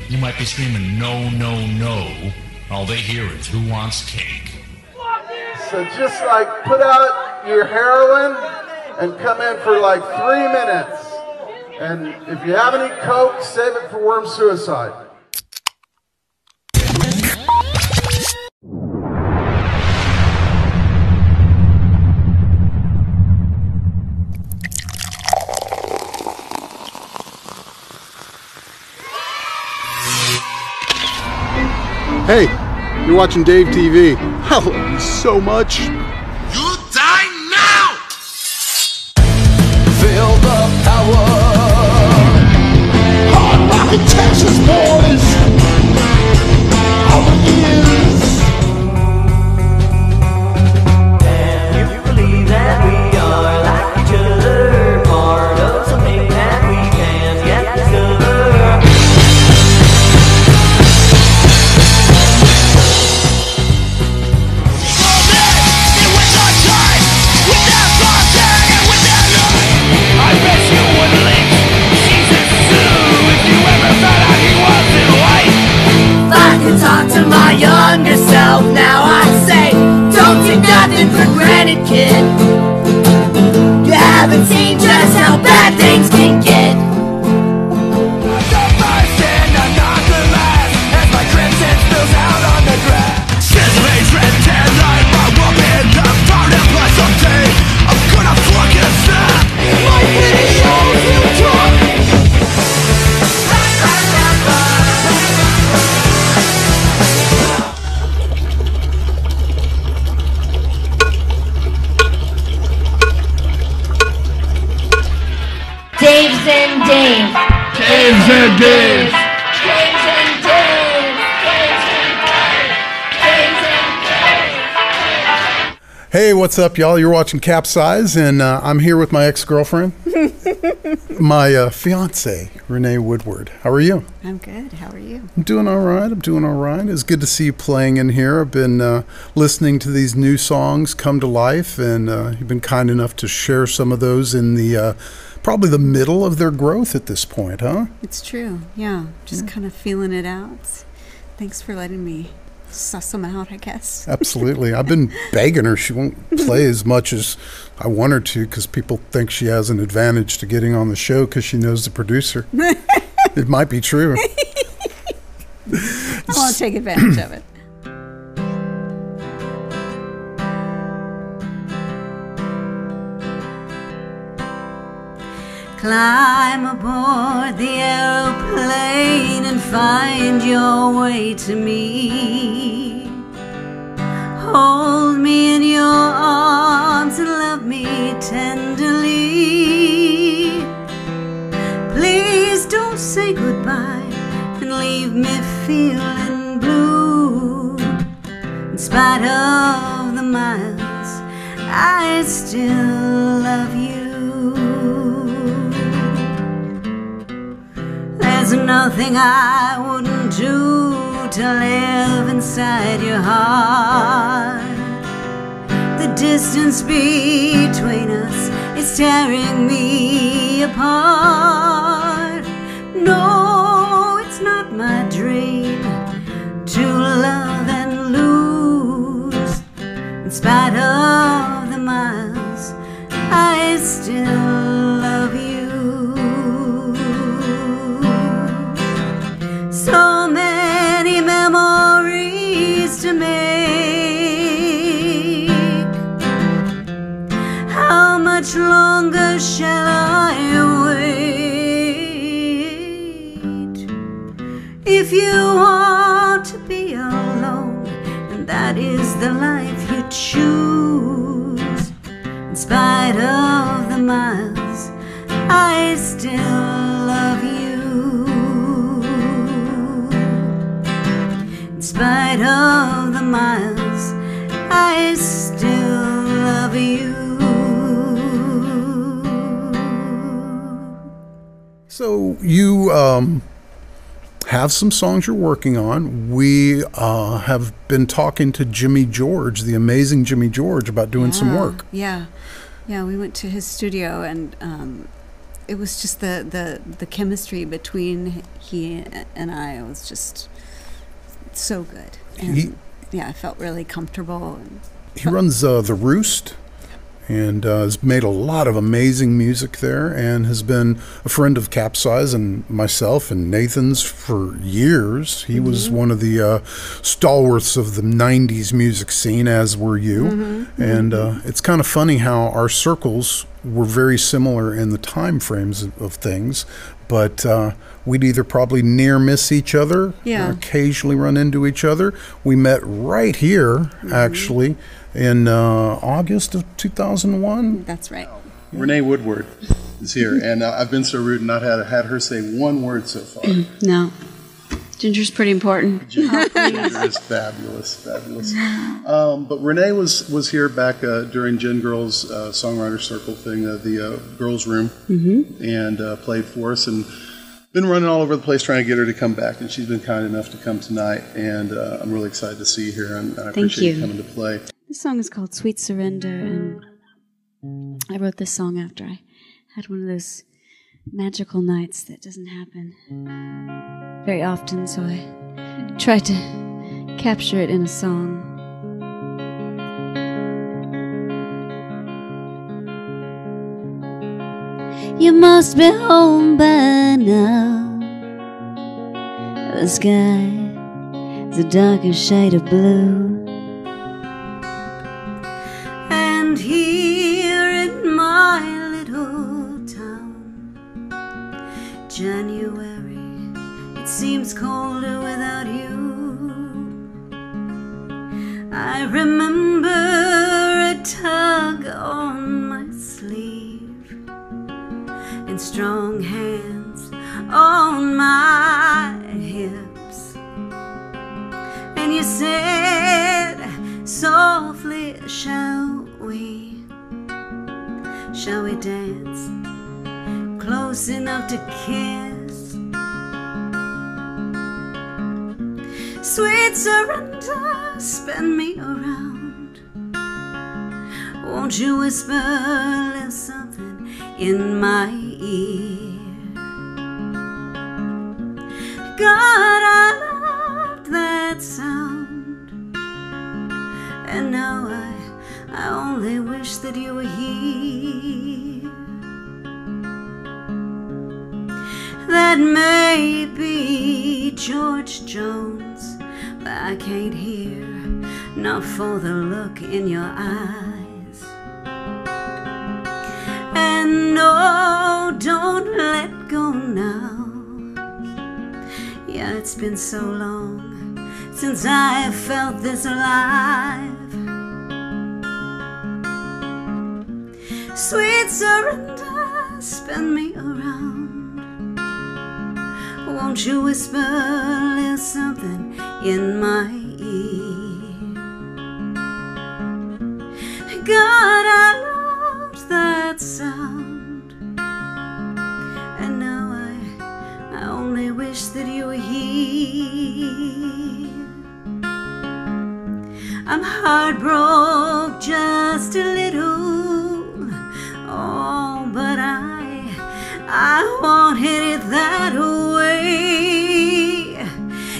You might be screaming, no, no, no. All they hear is, who wants cake? So just like put out your heroin and come in for like 3 minutes. And if you have any coke, save it for worm suicide. Hey, you're watching Dave TV. I love you so much. You die now! Feel the power. Hard rockin' Texas boys! Our ears! And you believe that we are like each other, part of something that we can yet discover. Talk to my younger self now, I'd say, don't take nothing for granted, kid. You haven't seen just how bad things can get. The first and I'm not the last, as my crimson spills out on the grass. Since hatred and light, I will be the founding place someday. I'm gonna fucking snap. My videos you talk. Dave's and Dave. Dave's and Dave. Dave's and Dave. Dave's and Dave. Dave's and Dave. Hey, what's up, y'all? You're watching CapZeyeZ, and I'm here with my ex-girlfriend, my fiance, Renée Woodward. How are you? I'm good. How are you? I'm doing all right. It's good to see you playing in here. I've been listening to these new songs come to life, and you've been kind enough to share some of those in the probably the middle of their growth at this point, huh? It's true. Yeah. Just kind of feeling it out. Thanks for letting me suss them out, I guess. Absolutely. I've been begging her. She won't play as much as I want her to because people think she has an advantage to getting on the show because she knows the producer. It might be true. I won't take advantage of it. Climb aboard the airplane and find your way to me. Hold me in your arms and love me tenderly. Please don't say goodbye and leave me feeling blue. In spite of the miles, I still love you. There's nothing I wouldn't do to live inside your heart. The distance between us is tearing me apart. No, it's not my dream to love and lose. In spite of the miles, I still love you. So many memories to make. How much longer shall I wait? If you want to be alone, and that is the life you choose, in spite of the miles, I still love you. In spite of the miles, I still love you. So you have some songs you're working on. We have been talking to Jimmy George, the amazing Jimmy George, about doing some work. Yeah, we went to his studio and it was just the chemistry between he and I was just so good. And I felt really comfortable. And he runs The Roost, and has made a lot of amazing music there, and has been a friend of CapZeyeZ and myself and Nathan's for years. He was one of the stalwarts of the 90s music scene, as were you. And it's kind of funny how our circles were very similar in the time frames of things, but we'd either probably near miss each other, or occasionally run into each other. We met right here, actually, in August of 2001. That's right. Renée Woodward is here, and I've been so rude and not had her say one word so far. No. Ginger's pretty important. Ginger is fabulous. But Renée was here back during Jen Girl's Songwriter Circle thing, the girls' room, and played for us, and been running all over the place trying to get her to come back, and she's been kind enough to come tonight, and I'm really excited to see you here, and I appreciate you coming to play. This song is called Sweet Surrender, and I wrote this song after I had one of those magical nights that doesn't happen very often, so I tried to capture it in a song. You must be home by now. The sky is a darker shade of blue. And here in my little town, January, it seems colder without you. I remember a tug on my sleeve and strong hands on my hips, and you said softly, shall we dance close enough to kiss? Sweet surrender, spin me around. Won't you whisper a little something in my ear? God, I loved that sound, and now I only wish that you were here. That may be George Jones, but I can't hear, not for the look in your eyes. And no, don't let go now. Yeah, it's been so long since I felt this alive. Sweet surrender, spin me around. Won't you whisper a little something in my ear? God, I loved that sound, and now I only wish that you were here. I'm heartbroken just a little, oh, but I wanted it that way.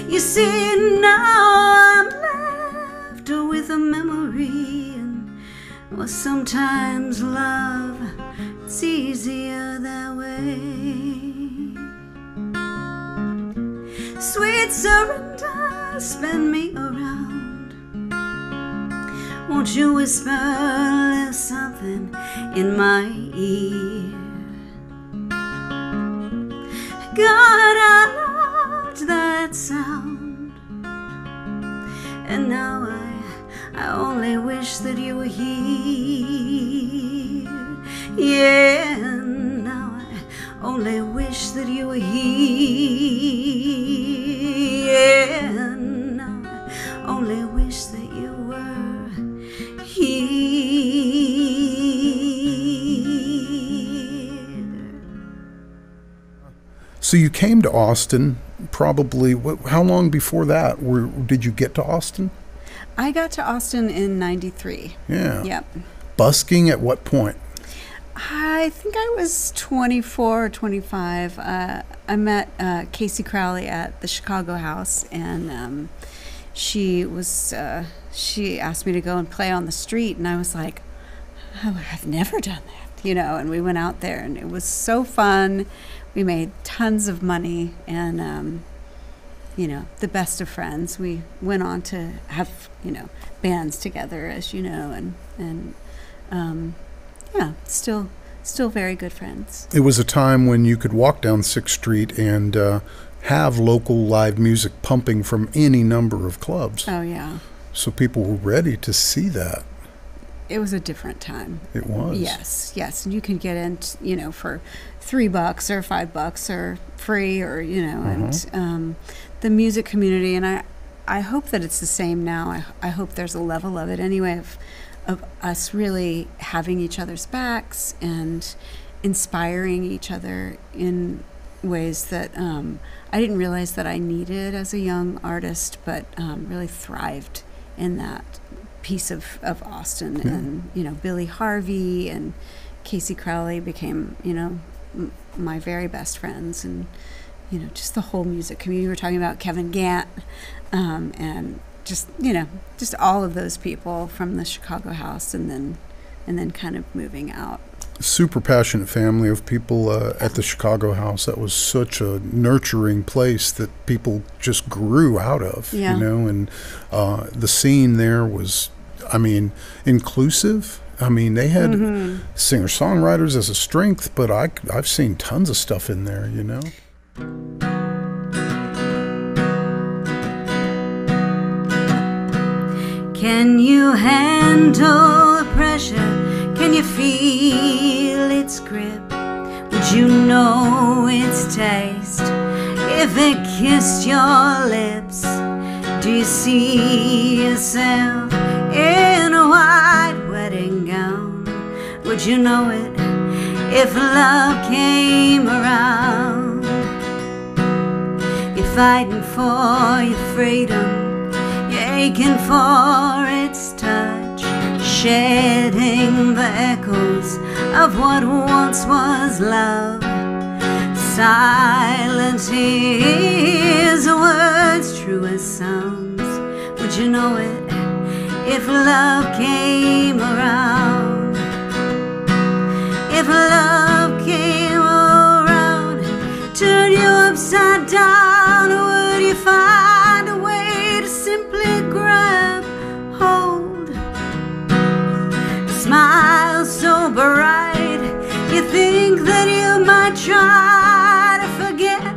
You see, now I'm left with a memory, and well, sometimes love, it's easier that way. Sweet surrender, spin me around. Won't you whisper a little something in my ear? God, I loved that sound, and now I only wish that you were here. Yeah, now I only wish that you were here. Yeah, now I only wish that you were here. So you came to Austin probably, how long before that did you get to Austin? I got to Austin in '93. Yeah. Yep. Busking at what point? I think I was 24 or 25. I met Casey Crowley at the Chicago House, and she asked me to go and play on the street, and I was like, oh, I've never done that, and we went out there, and it was so fun. We made tons of money, and the best of friends. We went on to have bands together, as you know, and still very good friends. It was a time when you could walk down 6th Street and have local live music pumping from any number of clubs. Oh, yeah. So people were ready to see that. It was a different time. It was. Yes. And you can get in, for $3 or $5 or free, or, and the music community, and I hope that it's the same now. I hope there's a level of it anyway, of us really having each other's backs and inspiring each other in ways that I didn't realize that I needed as a young artist, but really thrived in that piece of Austin. Yeah. And Billy Harvey and Casey Crowley became my very best friends, and just the whole music community. We were talking about Kevin Gant, and just all of those people from the Chicago House, and then kind of moving out. Super passionate family of people at the Chicago House. That was such a nurturing place that people just grew out of, and the scene there was, inclusive. They had singer-songwriters as a strength, but I've seen tons of stuff in there, Can you handle the pressure? Can you feel its grip? Would you know its taste if it kissed your lips? Do you see yourself in a white wedding gown? Would you know it if love came around? You're fighting for your freedom, you're aching for its touch, shedding the echoes of what once was love. Silent is the words true as sounds. Would you know it if love came around? If love came around, turn you upside down, would you find a way to simply grab hold? A smile so bright, you think that you might try to forget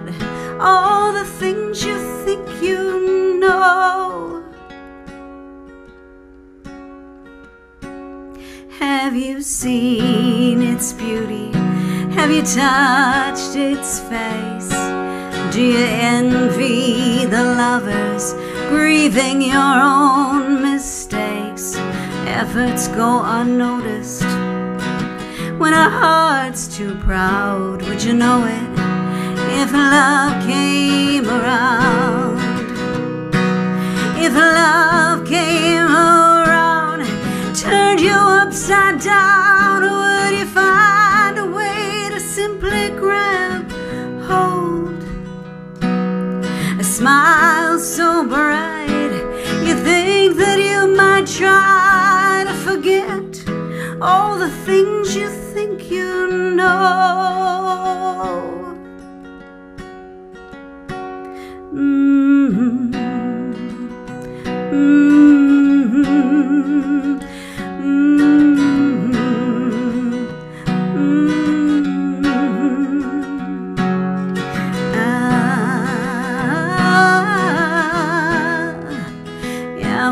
all the things you think you know. Have you seen its beauty? Have you touched its face? Do you envy the lovers grieving your own mistakes? Efforts go unnoticed when our heart's too proud. Would you know it if love came around? If love came around, turned you upside down, would you find a way to simply grab hold? A smile so bright, you think that you might try to forget all the things you think you know.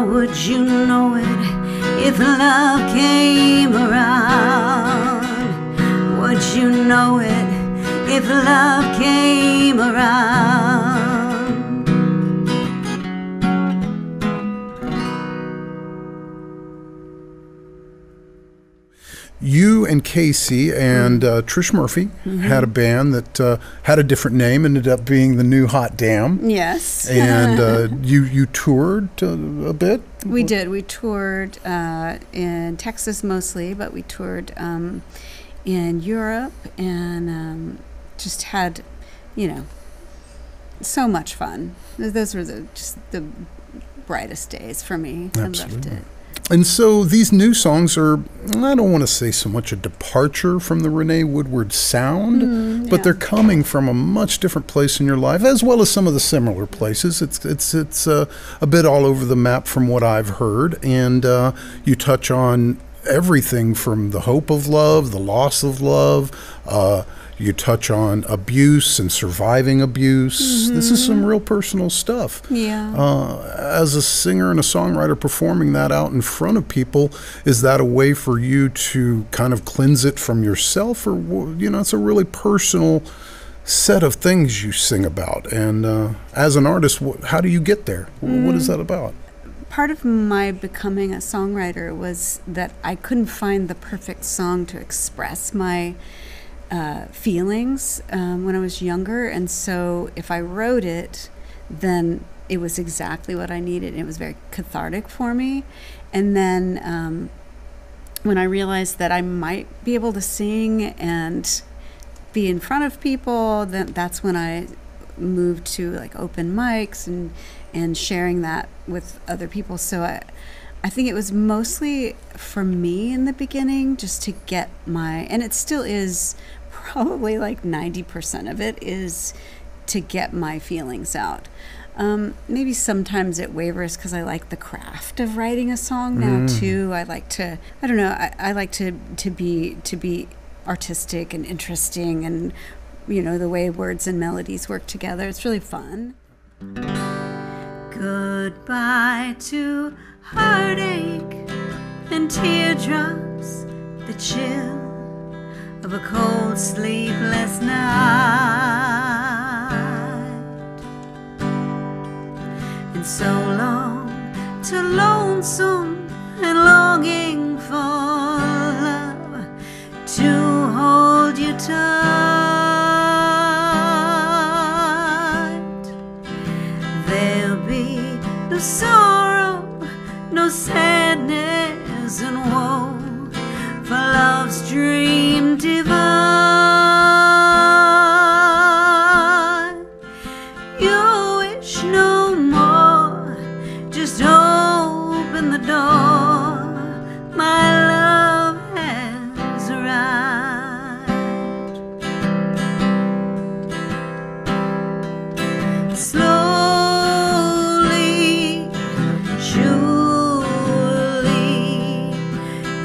Would you know it if love came around? Would you know it if love came around? You and Casey and Trish Murphy had a band that had a different name, ended up being the New Hot Damn. Yes. And you toured a bit? We did. We toured in Texas mostly, but we toured in Europe, and just had, so much fun. Those were just the brightest days for me. Absolutely. I loved it. And so these new songs are, I don't want to say so much a departure from the Renée Woodward sound, but they're coming from a much different place in your life, as well as some of the similar places. It's a bit all over the map from what I've heard, and you touch on everything from the hope of love, the loss of love. You touch on abuse and surviving abuse. This is some real personal stuff. Yeah. As a singer and a songwriter performing that out in front of people, is that a way for you to kind of cleanse it from yourself? Or, it's a really personal set of things you sing about. And as an artist, how do you get there? What is that about? Part of my becoming a songwriter was that I couldn't find the perfect song to express my feelings when I was younger, and so if I wrote it, then it was exactly what I needed. It was very cathartic for me. And then when I realized that I might be able to sing and be in front of people, then that's when I moved to like open mics and sharing that with other people. So I think it was mostly for me in the beginning, just to get and it still is probably like 90% of it is to get my feelings out. Maybe sometimes it wavers because I like the craft of writing a song now too. I like to, I don't know, I like to be artistic and interesting, and the way words and melodies work together. It's really fun. Goodbye to heartache and teardrops, the chill of a cold, sleepless night, and so long to lonesome and longing for love to hold you tight. There'll be no sorrow, no sadness and woe, for love's dream divine. You wish no more, just open the door. My love has arrived. Slowly, surely,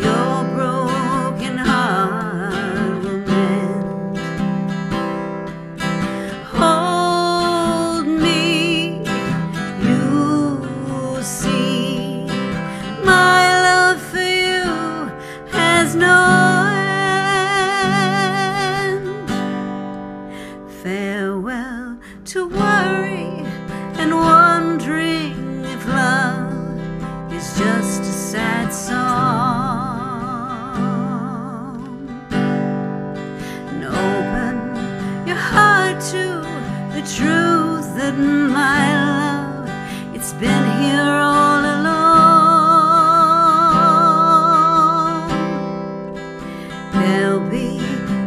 your broken heart will mend. Hold me, you see, my love for you has no end. Farewell to worry and wondering if love is just a sad song. And open your heart to the truth that my love, it's been here all along. There'll be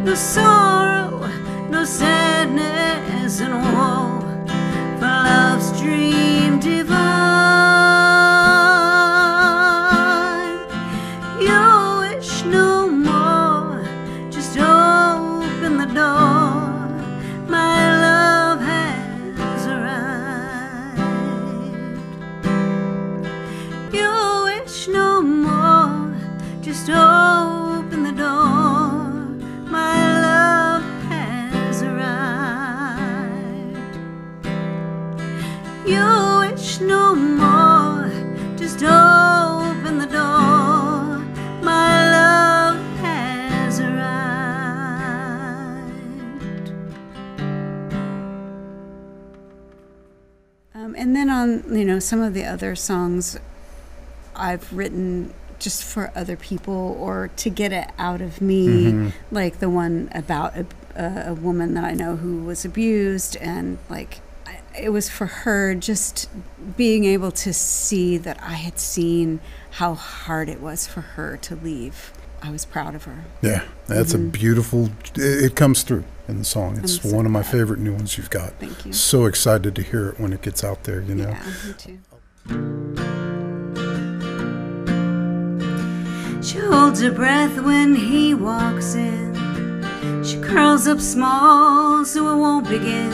no sorrow, no sadness and woe, for love's dream divine. You wish no more, just open the door. My love has arrived. You wish no more, just open the door. My love has arrived. You wish no more, just open the door. My love has arrived. And then on some of the other songs I've written just for other people or to get it out of me, like the one about a woman that I know who was abused, and like it was for her, just being able to see that I had seen how hard it was for her to leave I was proud of her. Yeah, that's a beautiful, it comes through in the song. It's one of my favorite new ones you've got. Thank you. So excited to hear it when it gets out there, you know. Yeah, me too. She holds her breath when he walks in. She curls up small so it won't begin.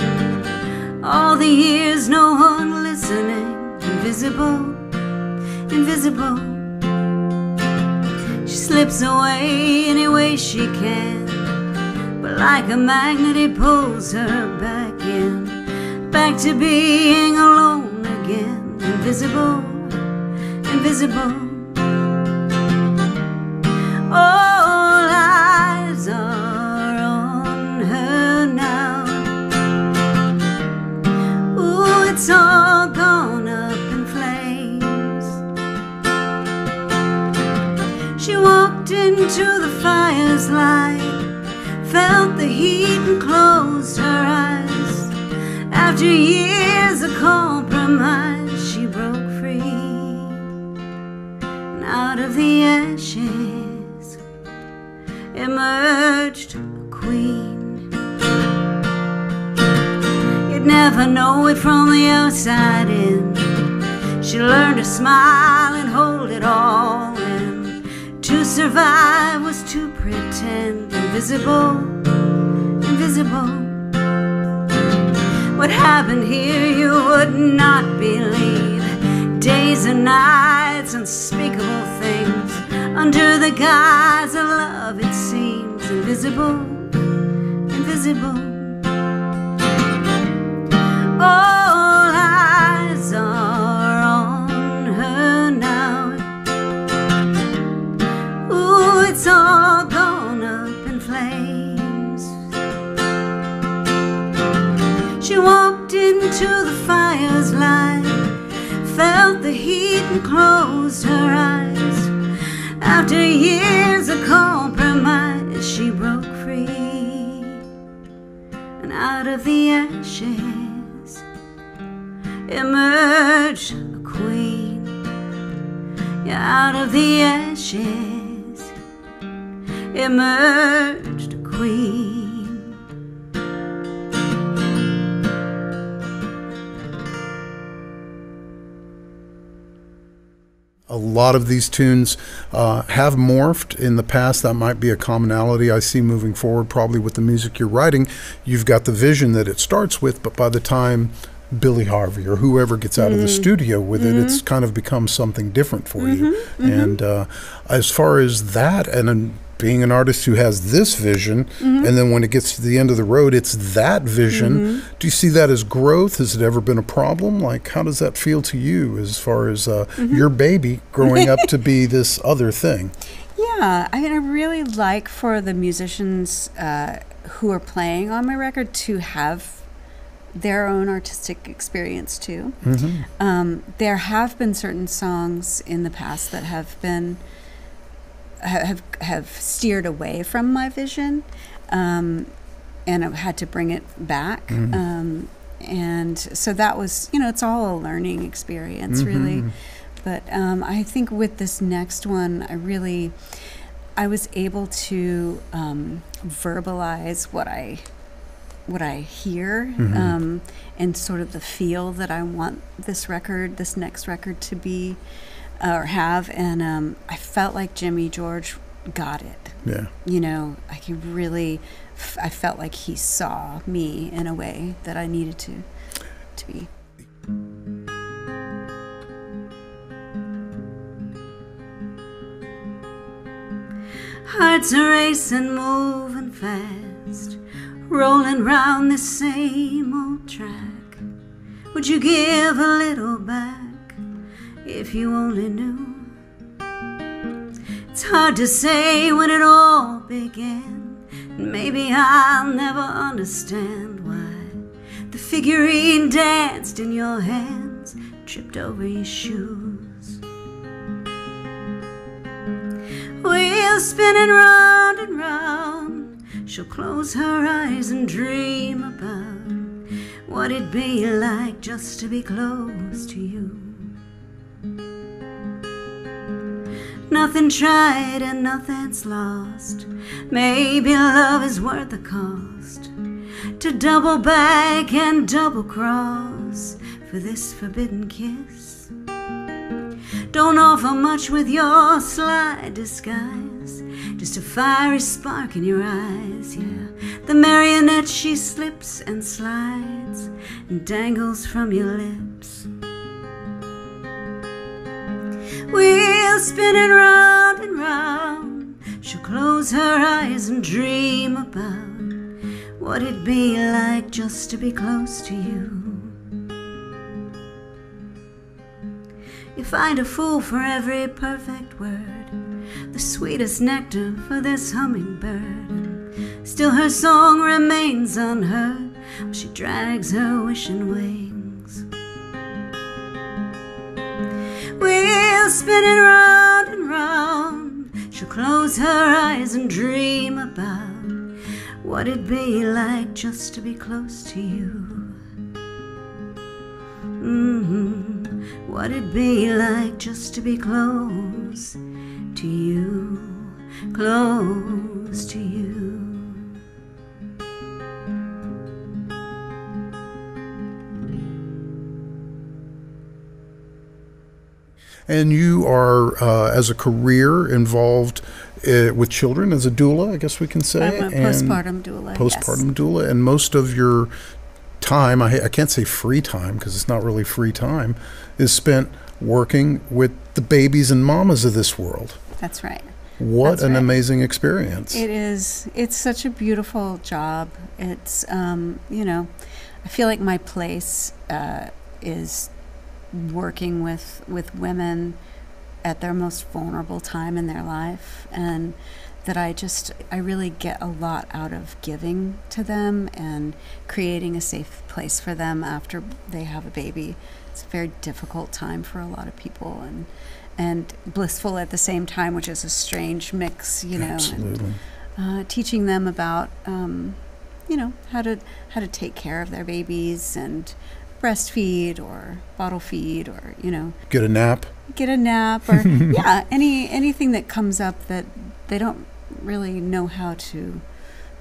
All the years, no one listening. Invisible, invisible. She slips away any way she can, but like a magnet it pulls her back in, back to being alone again. Invisible, invisible. All eyes are on her now. Ooh, it's all gone up in flames. She walked into the fire's light, felt the heat and closed her eyes. After years of compromise, she broke free, and out of the ashes emerged a queen. You'd never know it from the outside in. She learned to smile and hold it all in. To survive was to pretend. Invisible, invisible. What happened here you would not believe. Days and nights, unspeakable things. Under the guise of love it seems. Invisible, invisible. All eyes are on her now. Ooh, it's all gone up in flames. She walked into the fire's light, felt the heat and closed her eyes. After years of compromise, she broke free, and out of the ashes emerged a queen. Yeah, out of the ashes emerged a queen. A lot of these tunes have morphed in the past. That might be a commonality I see moving forward, probably with the music you're writing. You've got the vision that it starts with, but by the time Billy Harvey or whoever gets out of the studio with it, it's kind of become something different for you. And as far as that, and being an artist who has this vision, and then when it gets to the end of the road, it's that vision. Do you see that as growth? Has it ever been a problem? Like, how does that feel to you as far as your baby growing up to be this other thing? Yeah, I mean, I really like for the musicians who are playing on my record to have their own artistic experience too. There have been certain songs in the past that have been have steered away from my vision, and I've had to bring it back. And so that was, you know, it's all a learning experience, really. But I think with this next one, I was able to verbalize what I hear, and sort of the feel that I want this next record to be or have, and I felt like Jimmy George got it. Yeah. You know, I felt like he saw me in a way that I needed to be. Hearts are racing, moving fast, rolling round the same old track. Would you give a little back if you only knew? It's hard to say when it all began, and maybe I'll never understand why the figurine danced in your hands, tripped over your shoes. Wheels spinning round and round, she'll close her eyes and dream about what it'd be like just to be close to you. Nothing tried and nothing's lost. Maybe love is worth the cost to double back and double cross for this forbidden kiss. Don't offer much with your sly disguise, just a fiery spark in your eyes, yeah. The marionette, she slips and slides and dangles from your lips. We'll spin it round and round. She'll close her eyes and dream about what it'd be like just to be close to you. You find a fool for every perfect word, the sweetest nectar for this hummingbird. And still her song remains unheard while she drags her wishing wings. We'll spin it round and round. She'll close her eyes and dream about what it'd be like just to be close to you. What it'd be like just to be close to you, close to you. And you are, as a career, involved with children as a doula, I guess we can say. I'm a postpartum doula. Postpartum yes. doula. And most of your time, I can't say free time because it's not really free time, is spent working with the babies and mamas of this world. That's right. What That's an right. amazing experience. It is. It's such a beautiful job. It's, you know, I feel like my place is working with women at their most vulnerable time in their life, and that I really get a lot out of giving to them and creating a safe place for them after they have a baby. It's a very difficult time for a lot of people, and blissful at the same time, which is a strange mix, you know. Absolutely. And, teaching them about, you know, how to take care of their babies and breastfeed or bottle feed, or, you know, Get a nap, or yeah, anything that comes up that they don't really know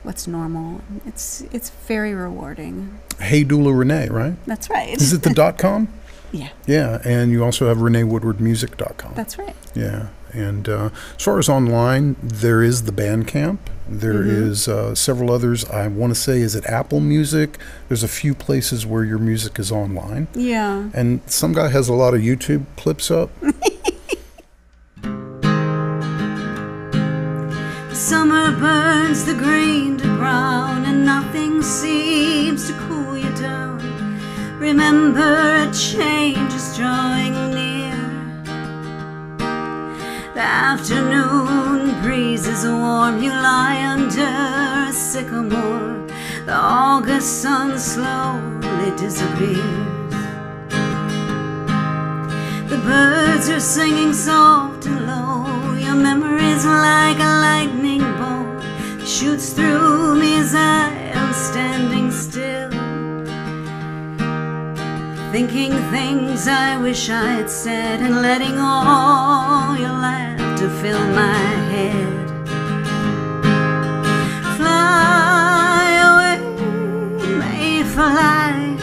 what's normal. It's very rewarding. Hey Doula Renee, right? That's right. Is it the .com? Yeah. Yeah, and you also have ReneeWoodwardMusic.com. That's right. Yeah, and as far as online, there is the Bandcamp. There is several others. I want to say, is it Apple Music? There's a few places where your music is online. Yeah. And some guy has a lot of YouTube clips up. Summer burns the green to brown, and nothing seems to cool you down. Remember, a change is drawing near. The afternoon breeze is warm. You lie under a sycamore. The August sun slowly disappears. The birds are singing soft and low. Your memory's like a lightning bolt that shoots through me as I am standing still, thinking things I wish I had said, and letting all your laughter fill my head. Fly away, Mayfly.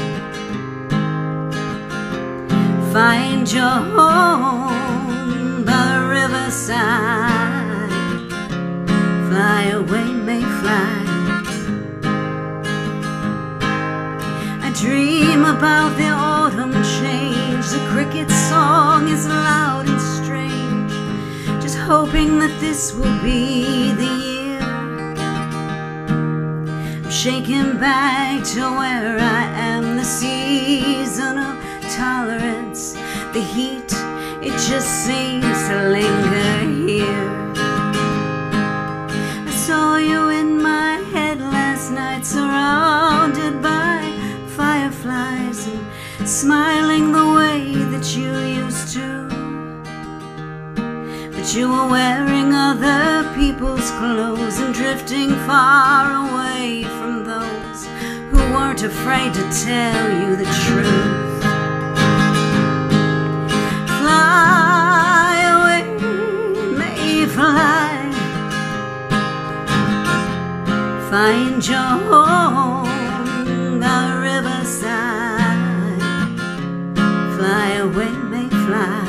Find your home by the riverside. Fly away, Mayfly. I dream about the autumn change. The cricket song is loud and strange, just hoping that this will be the year. I'm shaking back to where I am. The season of tolerance, the heat, it just seems to linger here. I saw you in my head last night, surrounded by fireflies and smiling the way that you used to. But you were wearing other people's clothes and drifting far away from those who weren't afraid to tell you the truth. Fly away, find your home by the riverside. Fly away, may fly.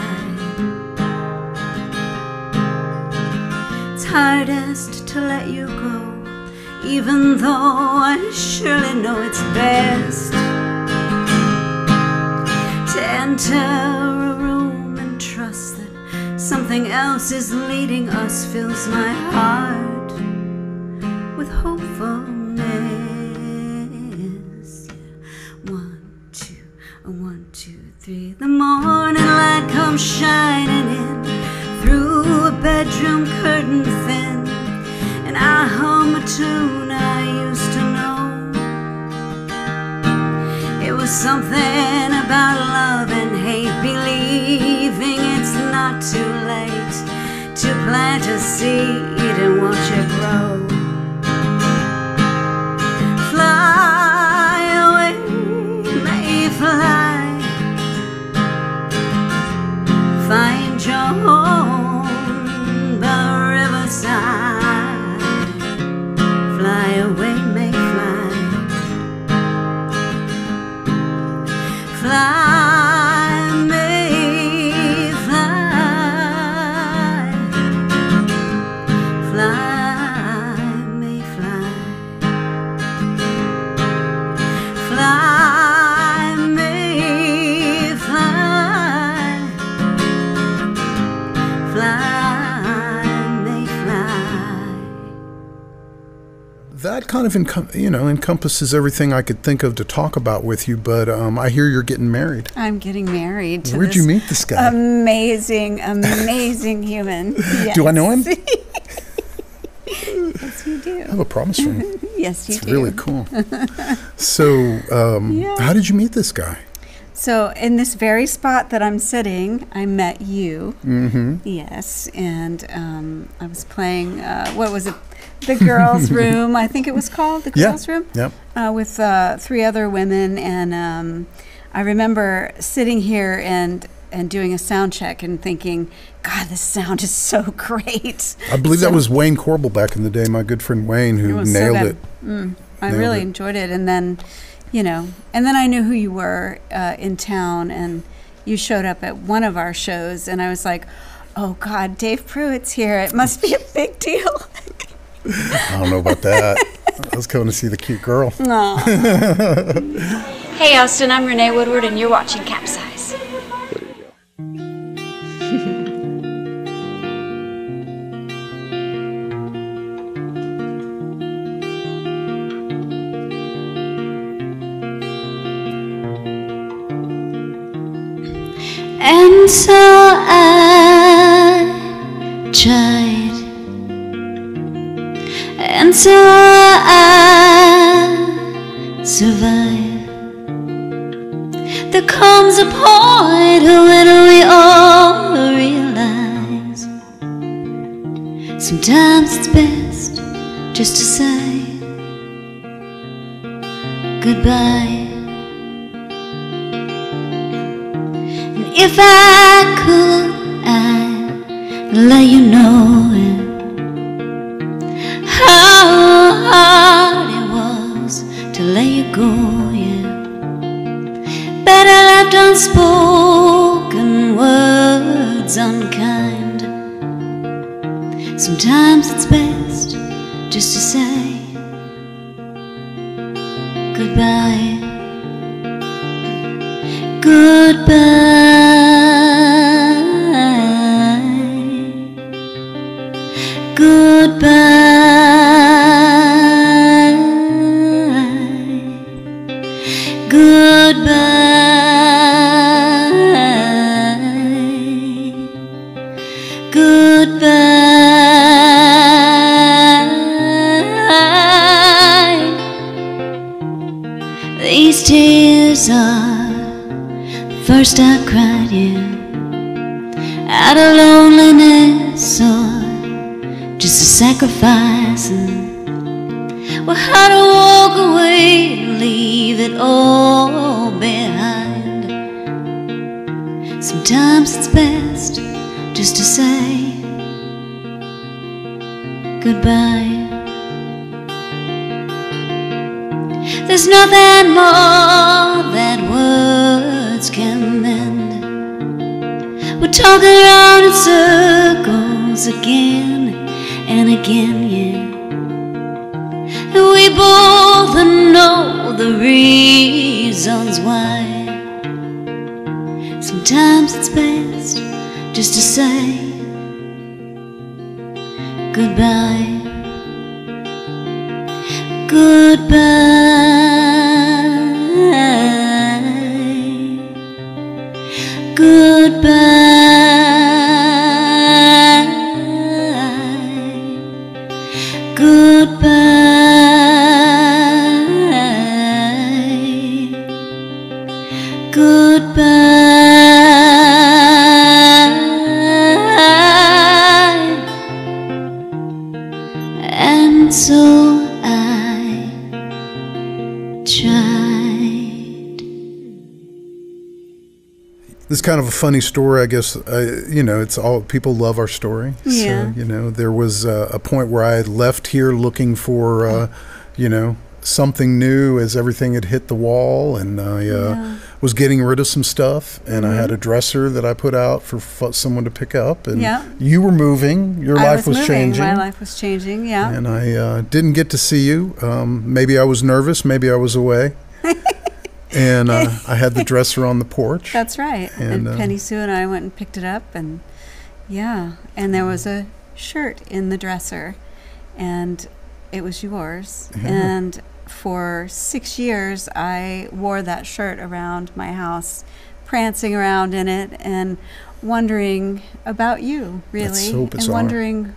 It's hardest to let you go, even though I surely know it's best to enter a room and trust that something else is leading us fills my heart with hopefulness. 1, 2, 1, 2, 3. The morning light comes shining in through a bedroom curtain thin, and I hum a tune I used to know. It was something about love and hate, believing it's not too late to plant a seed and watch it grow. Fly away, may fly. Find your home by the riverside. Fly away, may fly. Fly, may fly. Fly, may fly. Fly, may fly. Fly, may fly. That kind of encompasses everything I could think of to talk about with you, but I hear you're getting married. I'm getting married to Where'd you meet this guy? Amazing human. Yes. Do I know him? Yes, you do. I have a promise from him. Yes, you It's do. really cool. So, how did you meet this guy? So in this very spot that I'm sitting, I met you. Mm-hmm. Yes, and I was playing, what was it? The girls' room, I think it was called, the girls' room? Yep. With 3 other women, and I remember sitting here and doing a sound check and thinking, God, this sound is so great. I believe that was Wayne Corbel back in the day, my good friend Wayne, who nailed it. I really enjoyed it. And then, and then I knew who you were in town, and you showed up at one of our shows, and I was like, oh, God, Dave Pruitt's here. It must be a big deal. I don't know about that. I was going to see the cute girl. Hey, Austin, I'm Renée Woodward, and you're watching CapZeyeZ. And so I tried, and so I survived. There comes a point when we all realize sometimes it's best just to say goodbye. If I could, I'd let you know how hard it was to let you go, yeah. Better left unspoken, words unkind. Sometimes it's best just to say goodbye. Goodbye. Goodbye. Goodbye. Goodbye. These tears are first I cried, yeah, out of loneliness or just a sacrifice. And well, how to walk away and leave it all behind. Sometimes it's best just to say goodbye. There's nothing more that words can mend. We're talking around in circles again and again, yeah. And we both know the reasons why. Sometimes it's best just to say goodbye. Goodbye. Goodbye. Goodbye. Goodbye. And so This is kind of a funny story, I guess. You know, it's all people love our story. Yeah. So, you know, there was a point where I had left here looking for, you know, something new as everything had hit the wall, and I was getting rid of some stuff, and I had a dresser that I put out for someone to pick up, and you were moving. Your life was changing. My life was changing, yeah. And I didn't get to see you. Maybe I was nervous. Maybe I was away. And I had the dresser on the porch. That's right. And Penny Sue and I went and picked it up, and and there was a shirt in the dresser, and it was yours. And for 6 years, I wore that shirt around my house, prancing around in it and wondering about you, really. That's so bizarre. And wondering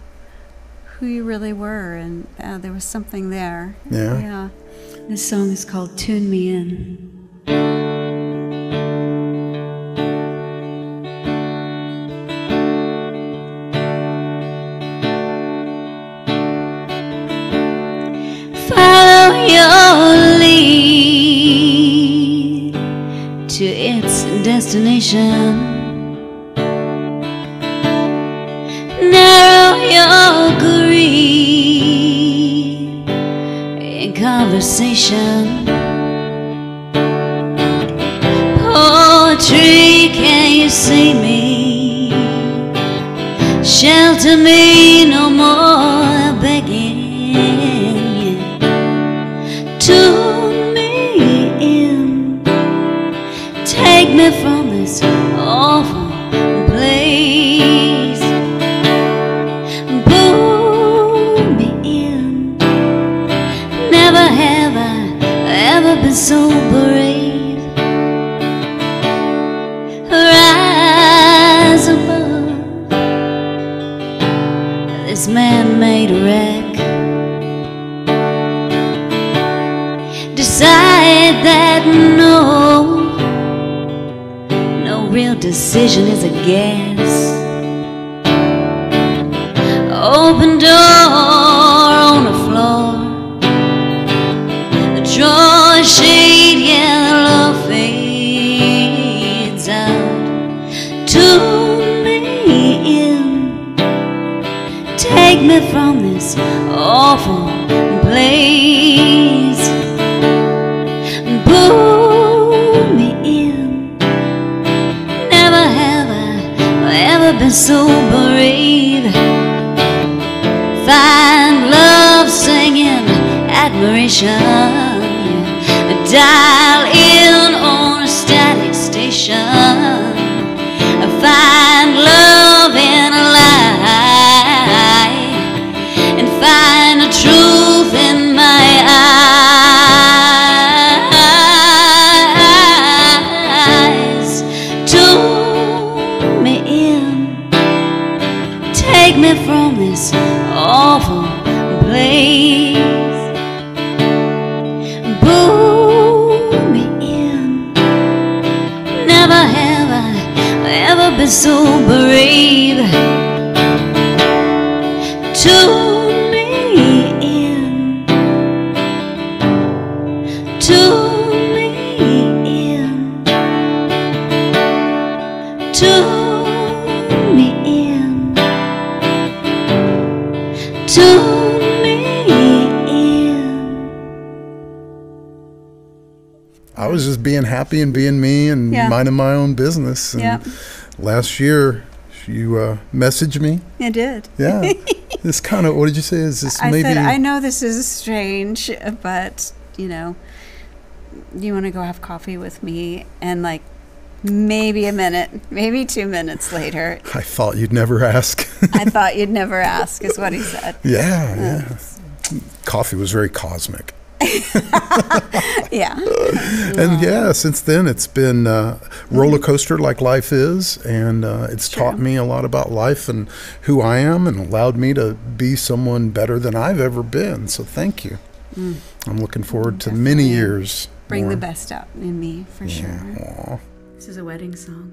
who you really were, and there was something there. Yeah. This song is called Tune Me In. Follow your lead to its destination. Narrow your greed in conversation. Poetry, can you see me? Shelter me, no more begging. Tune me in, take me from this awful place. Pull me in, never have I ever been so brave. Rise above this man-made wreck. Decide that no real decision is a guess. Open door on the floor, draw a shade, yeah, the love fades out. Tune me in, take me from this awful place. Pull me in, never have I ever been so brave. Find love singing admiration, yeah. Dial in on a static station. Find love in a lie, and find the truth in my eyes. Tune me in, take me from this awful place. Pull me in, never have I ever been so brave. Tune me in, tune me in, tune me in, tune me in. being happy and being me and Yeah. minding my own business. And Yep. last year, you messaged me. I did. Yeah. This kind of, what did you say? Is this I maybe? said, I know this is strange, but, you know, you want to go have coffee with me? And like maybe a minute, maybe 2 minutes later, I thought you'd never ask. I thought you'd never ask, is what he said. Yeah. Coffee was very cosmic. Yeah. And yeah, since then it's been roller coaster like life is, and it's taught me a lot about life and who I am, and allowed me to be someone better than I've ever been. So thank you. I'm looking forward to many years. Bring more. the best out in me, for sure. Aw. This is a wedding song.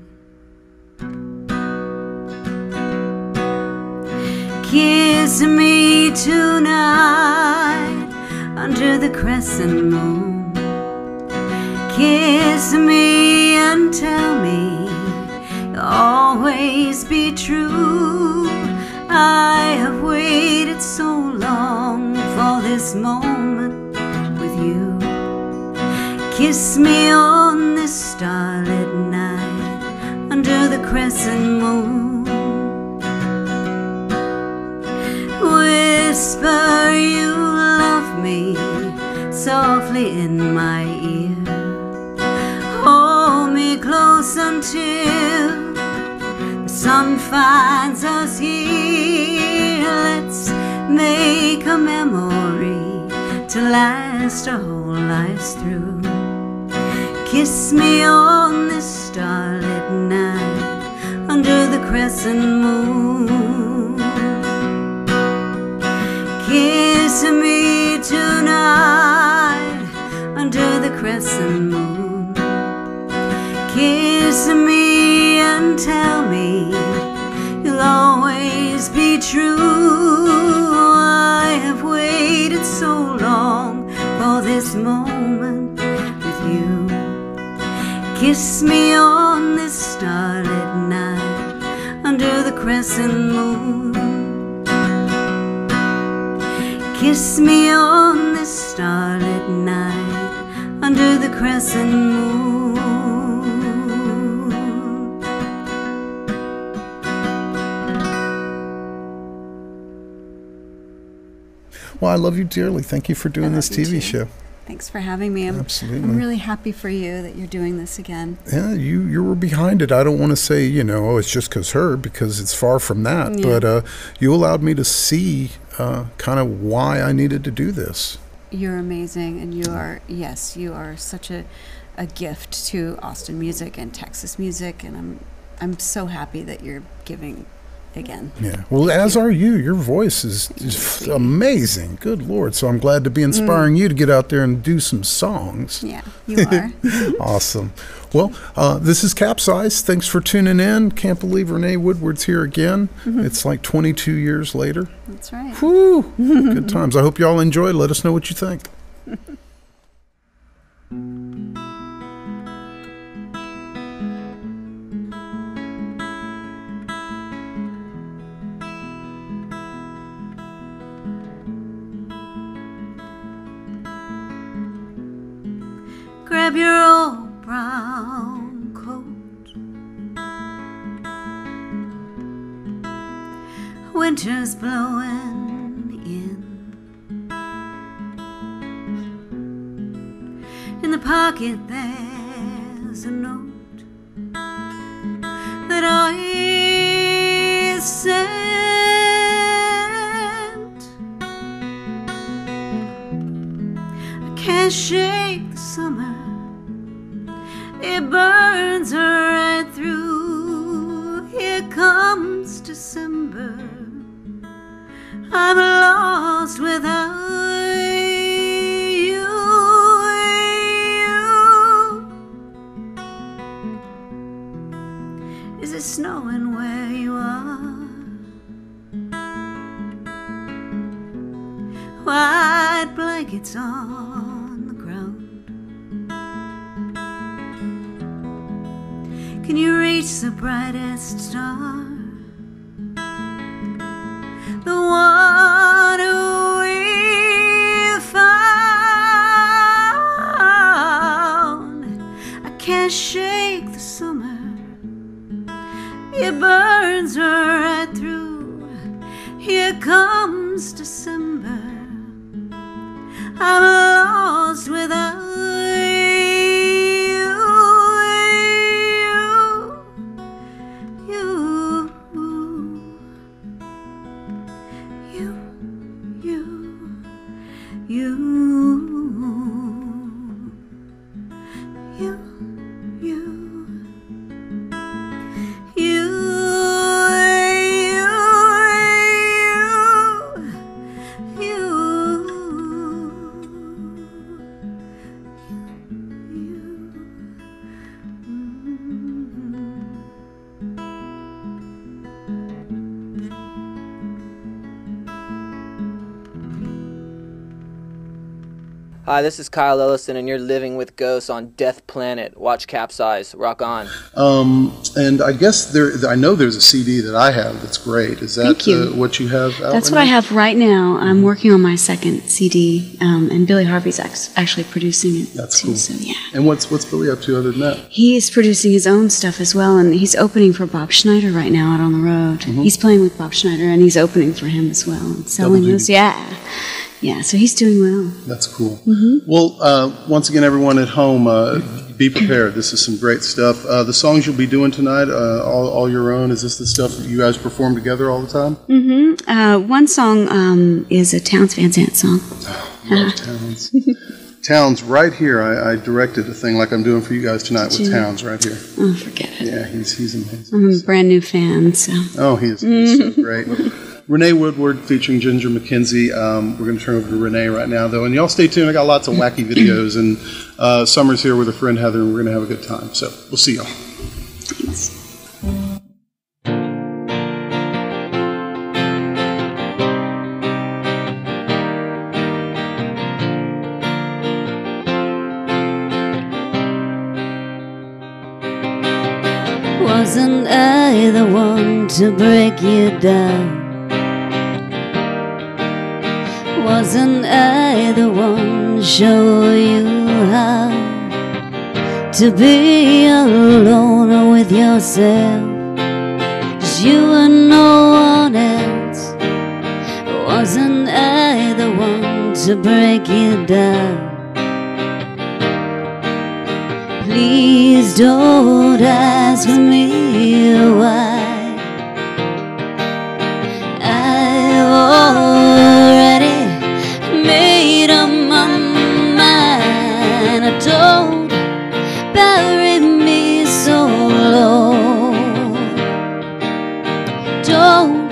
Kiss me tonight under the crescent moon. Kiss me and tell me you'll always be true. I have waited so long for this moment with you. Kiss me on this starlit night under the crescent moon. Whisper you love me softly in my ear. Hold me close until the sun finds us here. Let's make a memory to last our whole lives through. Kiss me on this starlit night under the crescent moon. Kiss me tonight under the crescent moon. Kiss me and tell me you'll always be true. I have waited so long for this moment with you. Kiss me on this starlit night under the crescent moon. Kiss me on this starlit night under the crescent moon. Well, I love you dearly. Thank you for doing this TV show. Thanks for having me. Absolutely. I'm really happy for you that you're doing this again. Yeah, you were behind it. I don't want to say, oh, it's just because her, because it's far from that. Yeah. But you allowed me to see kind of why I needed to do this. You're amazing, and you are such a gift to Austin music and Texas music, and I'm so happy that you're giving again. Yeah. Well, as are you. Your voice is amazing. Good Lord. So I'm glad to be inspiring you to get out there and do some songs. Yeah, you are. Awesome. Well, this is CapZeyeZ. Thanks for tuning in. Can't believe Renée Woodward's here again. It's like 22 years later. That's right. Whew. Good times. I hope y'all enjoyed. Let us know what you think. Grab your old brown coat. Winter's blowing in. In the pocket there's a note that I sent. I can't shake the summer. It burns right through. Here comes December. I'm lost without you. Is it snowing where you are? White blankets on the ground. Can you reach the brightest star? The one we found. it burns right through. Here comes December, I'm lost without Hi, this is Kyle Ellison, and you're living with ghosts on Death Planet. Watch CapZeyeZ. Rock on. And I guess I know there's a CD that I have that's great. Is that what you have out? That's what I have right now. I'm working on my second CD, and Billy Harvey's actually producing it. That's too, cool. So, yeah. And what's Billy up to other than that? He is producing his own stuff as well, and he's opening for Bob Schneider right now out on the road. Mm-hmm. He's playing with Bob Schneider, and he's opening for him as well, and selling those. Yeah. Yeah, so he's doing well. That's cool. Mm-hmm. Well, once again, everyone at home, be prepared. This is some great stuff. The songs you'll be doing tonight, all your own, is this the stuff that you guys perform together all the time? Mm-hmm. One song is a Townes Van Zandt song. Oh, love Townes. Townes, right here. I directed a thing like I'm doing for you guys tonight with Townes right here. Oh, forget it. Yeah, he's amazing. I'm a brand new fan, so. Oh, he's so great. Renée Woodward featuring Ginger McKenzie. We're going to turn over to Renée right now, though. And y'all stay tuned. I got lots of wacky videos. And Summer's here with her friend Heather, and we're going to have a good time. So we'll see y'all. Thanks. Wasn't I the one to break you down? Wasn't I the one to show you how to be alone with yourself? 'Cause you and no one else. Wasn't I the one to break you down? Please don't ask me why. I've already made up my mind. Don't bury me so low. Don't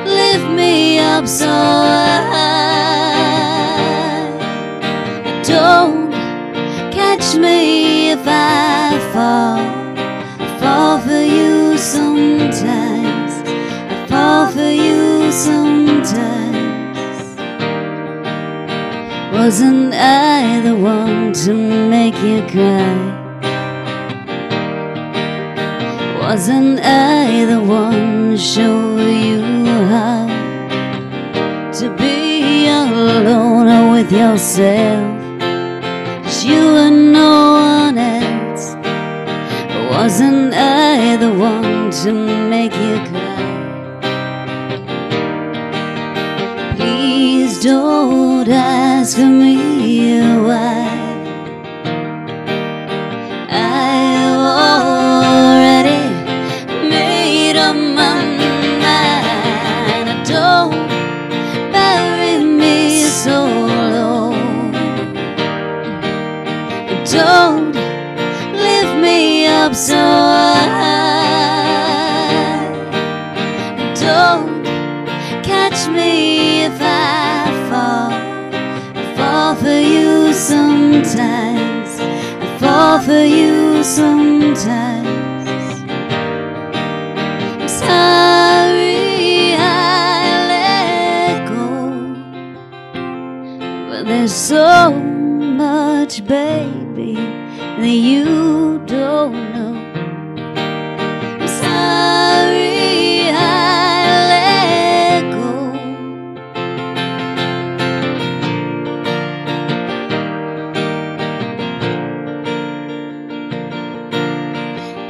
lift me up so high. Don't catch me if I fall for you sometimes. I fall for you sometimes. Wasn't I the one to make you cry? Wasn't I the one to show you how to be alone with yourself? 'Cause you and no one else. Wasn't I the one to make you cry? Please don't ask me why. I've already made up my mind. Don't bury me so low. Don't lift me up so high. Don't catch me if I fall for you sometimes. I fall for you sometimes. I'm sorry I let go, but there's so much, baby, that you don't know. I'm sorry I let go.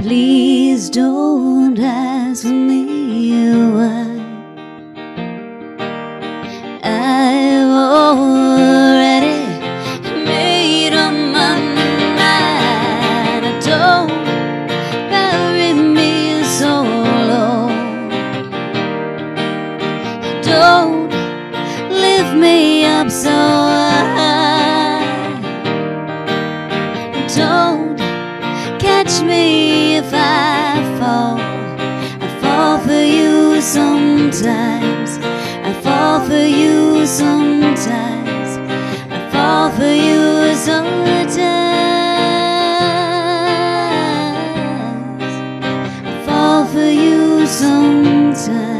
Please Please don't ask me why. I've already made up my mind. Don't bury me so low. Don't lift me up so high. Don't catch me if I fall. I fall for you sometimes. I fall for you sometimes. I fall for you sometimes. I fall for you sometimes.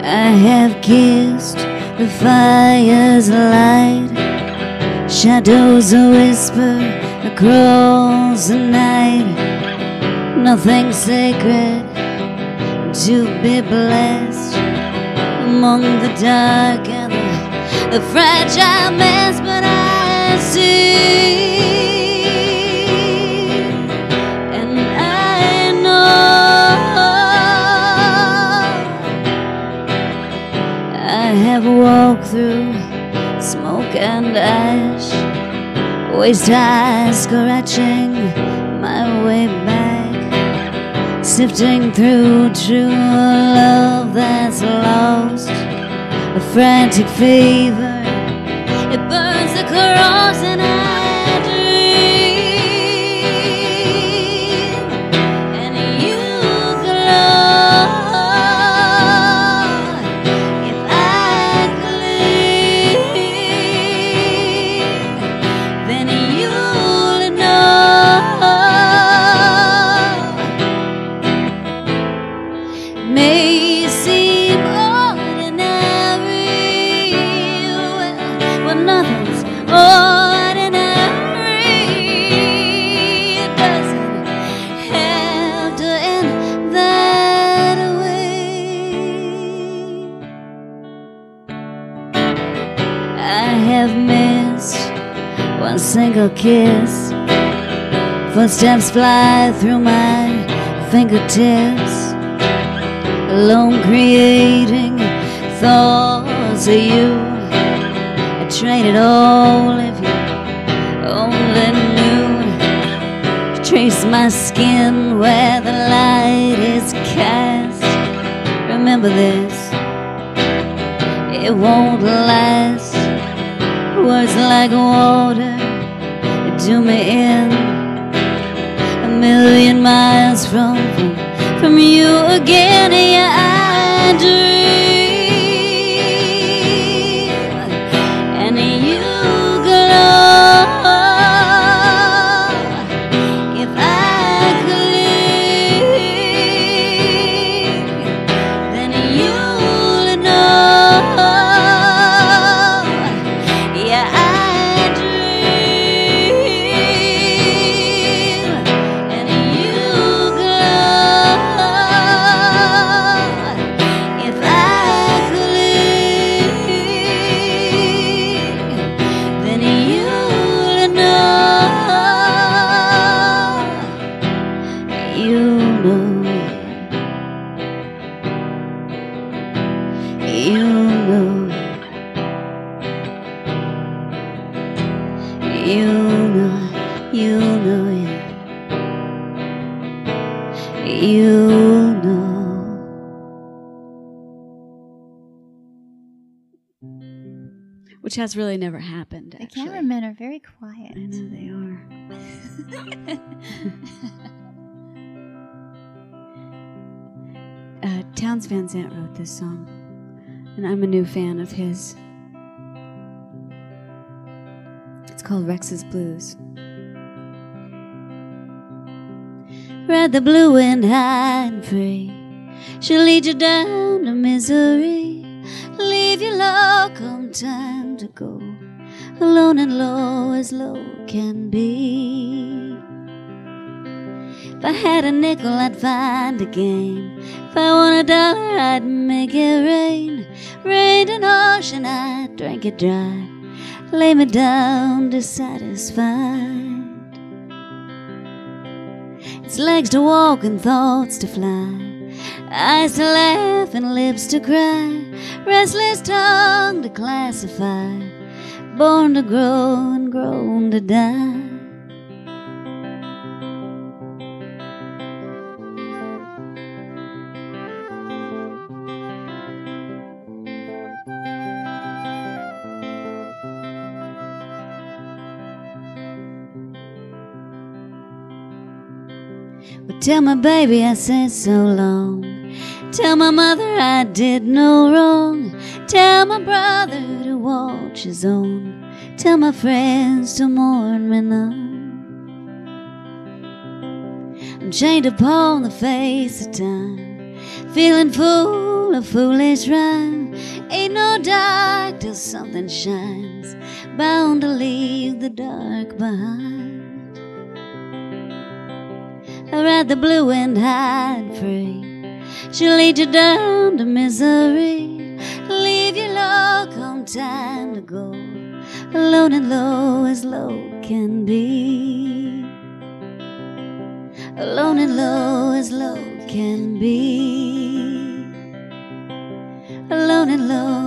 I have kissed the fire's light. Shadows a whisper across the night. Nothing sacred to be blessed among the dark and the fragile mess. But I see, and I know I have walked through smoke and ash, waist high, scratching my way back, sifting through true love that's lost. A frantic fever, it burns the cross, and I dream, and you glow. If I could leave, then you'll know. May seem ordinary, well, nothing's ordinary. It doesn't have to end that way. I have missed one single kiss. Footsteps fly through my fingertips, alone creating thoughts of you. I'd trade it all if you only knew. Trace my skin where the light is cast. Remember this, it won't last. Words like water do me in. A million miles from you again. Yeah, I dream, and you glow. If I could leave, then you'll know. Yeah, I dream, and you glow. If I could leave, then you'll know. You know. You know. You know. You know. You know. Which has really never happened, The actually. cameramen are very quiet. I know they are. Townes Van Zandt wrote this song, and I'm a new fan of his. It's called Rex's Blues. Ride the blue wind high and free. She'll lead you down to misery. Lead Leave your low come time to go. Alone and low as low can be. If I had a nickel, I'd find a game. If I want $1, I'd make it rain. Rain an ocean, I'd drink it dry. Lay me down dissatisfied. It's legs to walk and thoughts to fly, eyes to laugh and lips to cry, restless tongue to classify, born to grow and grown to die. Well, tell my baby I said so long. Tell my mother I did no wrong. Tell my brother to watch his own. Tell my friends to mourn me none. I'm chained upon the face of time, feeling full of foolish rhyme. Ain't no dark till something shines, bound to leave the dark behind. I ride the blue wind high and free. She'll lead you down to misery. Leave you low come time to go. Alone and low as low can be. Alone and low as low can be. Alone and low